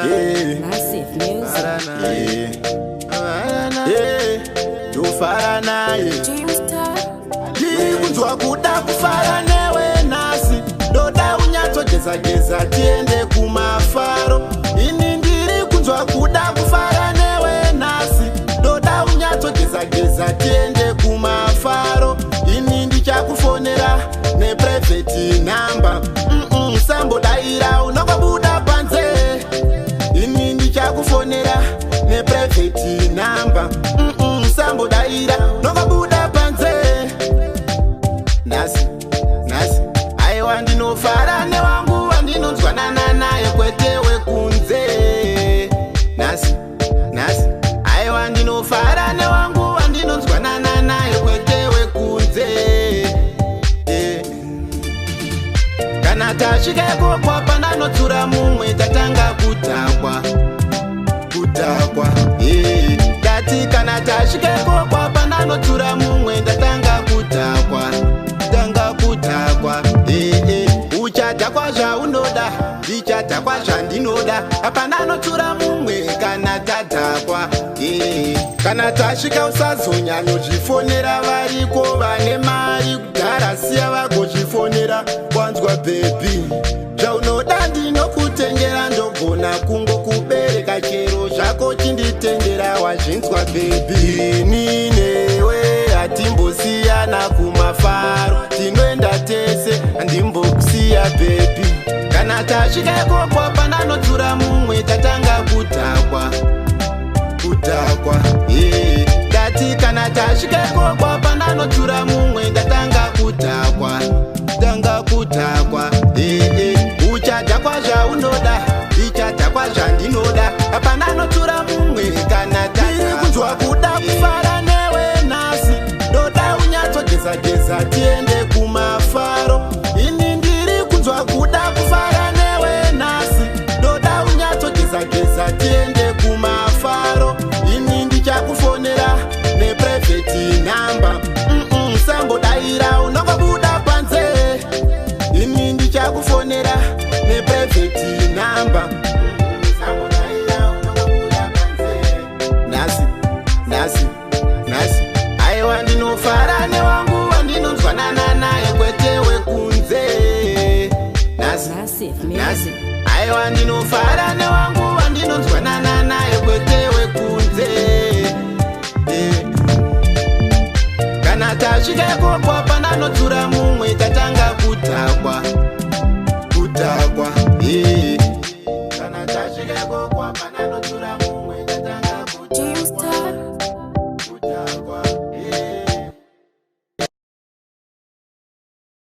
Massive music. Yofarana Kunzwa kuda kufara newe nasi doda unyatsogeza tiende kumafaro. Ini ndiri kunzwa kuda kufara newe nasi doda unyatsogeza tiende kumafaro. Ini ndichakufonera ne private number sambo daira unokobuda panze. Ini ndichakufonera ne private number sambo daira unokobuda panze. Nasi aiwa ndinofara newangu wandinonzwanana naye kwetewe kunze. Nasi aiwa ndinofara newangu wandinonzwanana naye kwetewe kunze. Kana tasvikeko kwapananotsura mumwe tatanga kutakwa. Dati kana tasvikeko kwapananotsura mumwe tatanga kutakwa. Uchadhakwa zvaunoda ndichadhakwa zvandinoda. Hapana notura mumwe kana tadhakwa. Kana tasvika usazonyanyozvifonera variko vane mari kugara siya vagozvifonera. Wanzwa bhebi zvaunoda ndinokutengera ndogona kungokubereka chero zvako chinditendera. Wazvinzwa bhebi ninewe hatimbosiyana kumafaro tinoenda tese handimbokusiya bhebi. Kana tasvikeko kwapananotsura mumwe tatanga kutakwa. Dati kana tasvikeko kwapananotsura mumwe tatanga kutakwa. Uchadhakwa zvaunoda ndichadhakwa zvandinoda. Hapana notsura mumwe kana tiri kunzwa kuda kufara newe nasi doda unyatsogeza tiende kumafaro. Ini ndiri kunzwa kuda kufara newe nasi doda unyatsogeza tiende kumafaro. Ini ndichakufonera ne private number sambo daira unokobuda panze. Ini ndichakufonera ne private number sambo daira unokobuda panze. Nasi aiwa ndinofara newangu wandinonzwanana naye kwetewe kunze. Massive music. Aiwa ndinofara newangu wandinonzwanana naye kwetewe kunze. Kana tasvikeko kwapananotsura mumwe tatanga kutakwa. Kana tasvikeko kwapa